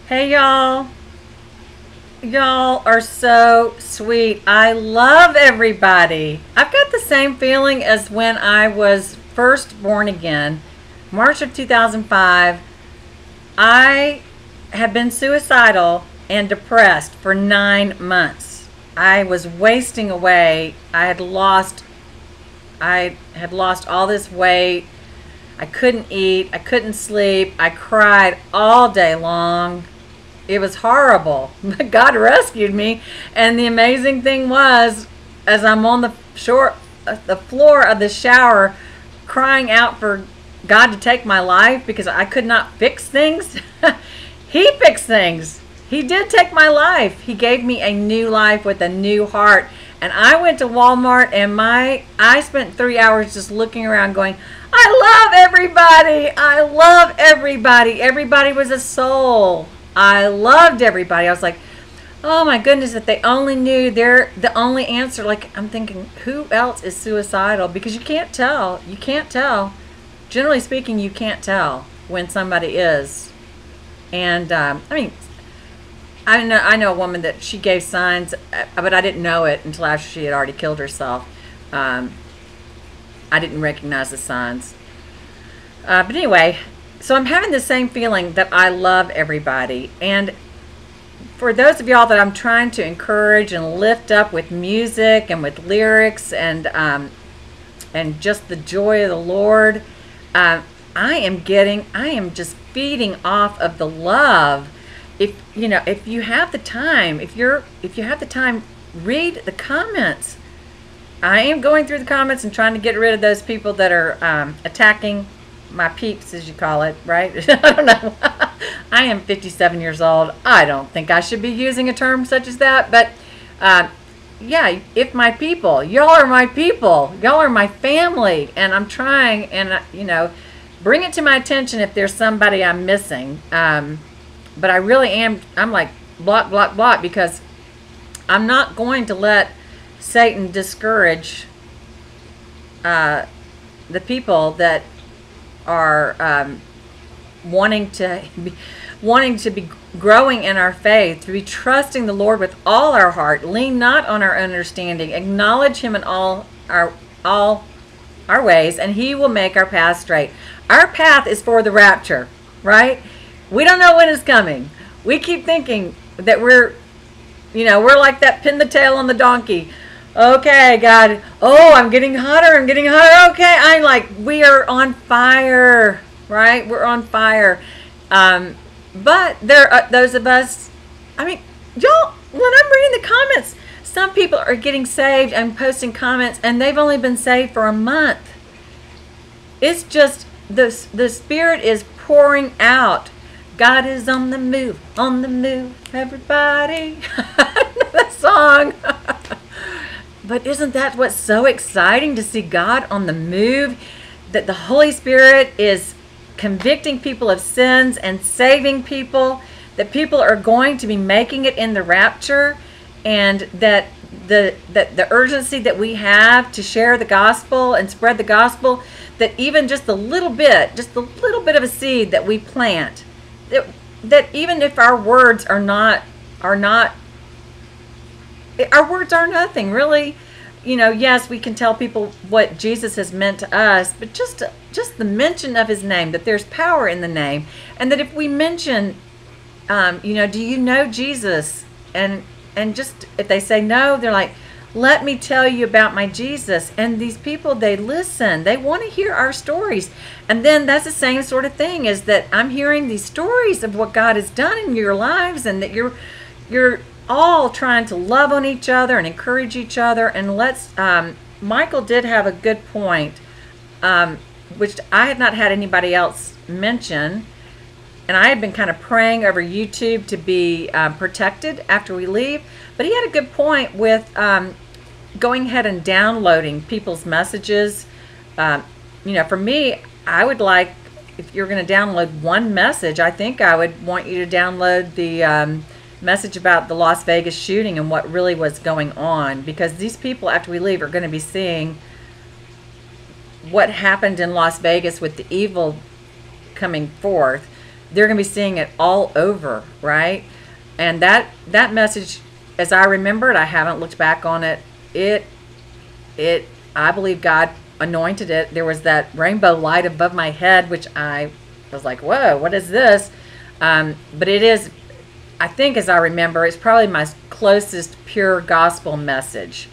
Hey y'all. Y'all are so sweet. I love everybody. I've got the same feeling as when I was first born again, March of 2005. I have been suicidal and depressed for 9 months. I was wasting away. I had lost all this weight. I couldn't eat. I couldn't sleep. I cried all day long. It was horrible. But God rescued me. And the amazing thing was, as I'm on the floor of the shower, crying out for God to take my life because I could not fix things, He fixed things. He did take my life. He gave me a new life with a new heart. And I went to Walmart and I spent 3 hours just looking around going, I love everybody. I love everybody. Everybody was a soul. I loved everybody. I was like, oh my goodness, if they only knew they're the only answer. Like, I'm thinking, who else is suicidal? Because you can't tell. You can't tell. Generally speaking, you can't tell when somebody is. And I know a woman that she gave signs, but I didn't know it until after she had already killed herself. I didn't recognize the signs. But anyway, so I'm having the same feeling that I love everybody. And for those of y'all that I'm trying to encourage and lift up with music and with lyrics and just the joy of the Lord, I am just feeding off of the love. If you have the time, if you have the time, read the comments. I am going through the comments and trying to get rid of those people that are attacking my peeps, as you call it, right? I don't know. I am 57 years old. I don't think I should be using a term such as that, but yeah, if my people, y'all are my people, y'all are my family, and I'm trying, and bring it to my attention if there's somebody I'm missing. But I really am. I'm like block, block, block, because I'm not going to let Satan discourage the people that are wanting to be growing in our faith, to be trusting the Lord with all our heart, lean not on our understanding, acknowledge Him in all our ways, and He will make our path straight. Our path is for the rapture, right? We don't know when it's coming. We keep thinking that we're like that pin the tail on the donkey. Okay, God. Oh, I'm getting hotter. I'm getting hotter. Okay. I'm like, we are on fire, right? We're on fire. But there are those of us, y'all, when I'm reading the comments, some people are getting saved and posting comments, and they've only been saved for a month. It's just, the Spirit is pouring out. God is on the move, everybody. I know that song. But isn't that what's so exciting, to see God on the move? That the Holy Spirit is convicting people of sins and saving people. That people are going to be making it in the rapture. And that the urgency that we have to share the gospel and spread the gospel, that even just a little bit of a seed that we plant, that even if our words are not our words are nothing, really. Yes, we can tell people what Jesus has meant to us, but just the mention of His name, that there's power in the name, and that if we mention, do you know Jesus? And just if they say no, they're like, let me tell you about my Jesus. And these people, they listen. They want to hear our stories. And then that's the same sort of thing, is that I'm hearing these stories of what God has done in your lives, and that you're all trying to love on each other and encourage each other. And Michael did have a good point, which I had not had anybody else mention. And I had been kind of praying over YouTube to be protected after we leave. But he had a good point with going ahead and downloading people's messages. For me, I would like, if you're going to download one message, I think I would want you to download the message about the Las Vegas shooting and what really was going on. Because these people, after we leave, are going to be seeing what happened in Las Vegas with the evil coming forth. they're going to be seeing it all over, right? And that message, as I remember it, I haven't looked back on it. I believe God anointed it. There was that rainbow light above my head, which I was like, whoa, what is this? But it is, I think, as I remember, it's probably my closest pure gospel message.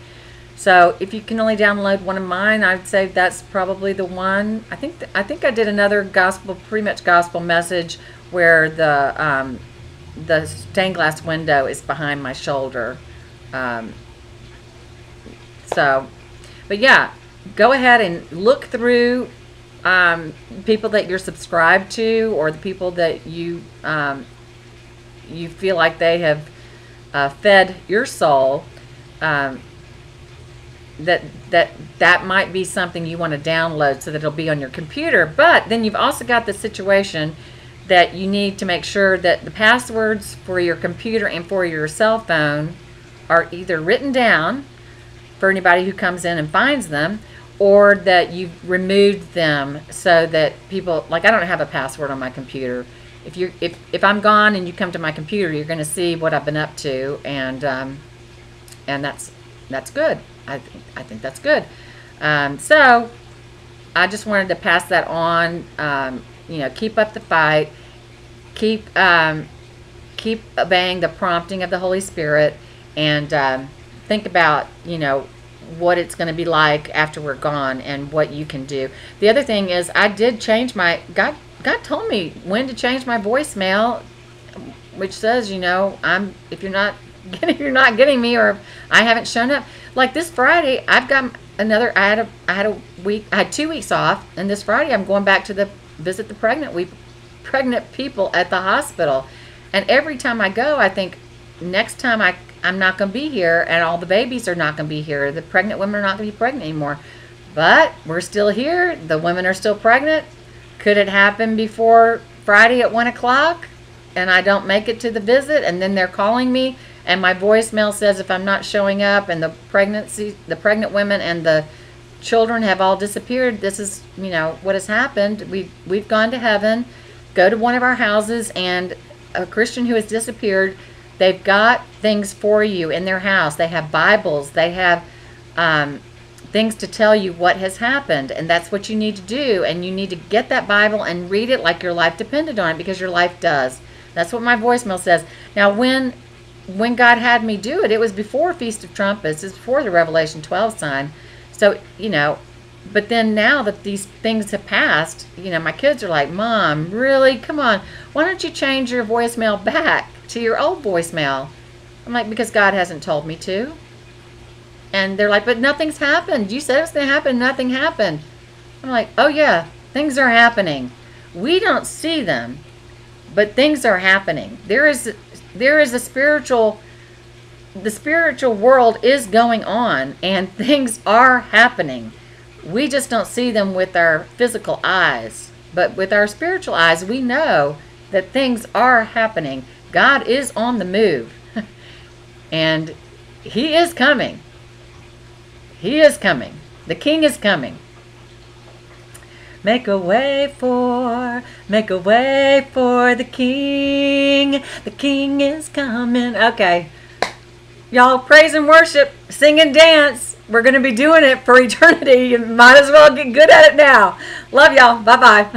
So if you can only download one of mine, I'd say that's probably the one. I think I did another gospel, pretty much gospel message, where the stained glass window is behind my shoulder. But yeah, go ahead and look through people that you're subscribed to, or the people that you feel like they have fed your soul. That might be something you want to download so that it'll be on your computer. But then you've also got the situation that you need to make sure that the passwords for your computer and for your cell phone are either written down for anybody who comes in and finds them, or that you've removed them so that people, like, I don't have a password on my computer. If I'm gone and you come to my computer, you're going to see what I've been up to, and that's good. I think that's good. So I just wanted to pass that on. Keep up the fight. Keep obeying the prompting of the Holy Spirit, and think about what it's going to be like after we're gone and what you can do. The other thing is, I did change my God told me when to change my voicemail, which says, if you're not getting me, or if I haven't shown up. Like this Friday, I've got another. I had 2 weeks off, and this Friday I'm going back to visit the pregnant people at the hospital. And every time I go, I think, next time I'm not going to be here, and all the babies are not going to be here. The pregnant women are not going to be pregnant anymore. But we're still here. The women are still pregnant. Could it happen before Friday at 1 o'clock and I don't make it to the visit, and then they're calling me and my voicemail says if I'm not showing up, and the pregnant women and the children have all disappeared? This is, what has happened. We've gone to heaven. Go to one of our houses, and a Christian who has disappeared, they've got things for you in their house. They have Bibles. They have things to tell you what has happened, and that's what you need to do. And you need to get that Bible and read it like your life depended on it, because your life does. That's what my voicemail says. Now, when God had me do it, it was before Feast of Trumpets. It's before the Revelation 12 sign. So, but then now that these things have passed, my kids are like, Mom, really? Come on. Why don't you change your voicemail back to your old voicemail? I'm like, because God hasn't told me to. And they're like, but nothing's happened. You said it was going to happen. Nothing happened. I'm like, oh yeah, things are happening. We don't see them, but things are happening. There is a spiritual, the spiritual world is going on, and things are happening. We just don't see them with our physical eyes, but with our spiritual eyes, we know that things are happening. God is on the move, and He is coming. He is coming. The King is coming. Make a way for the King. The King is coming. Okay. Y'all, praise and worship, sing and dance. We're going to be doing it for eternity. You might as well get good at it now. Love y'all. Bye-bye.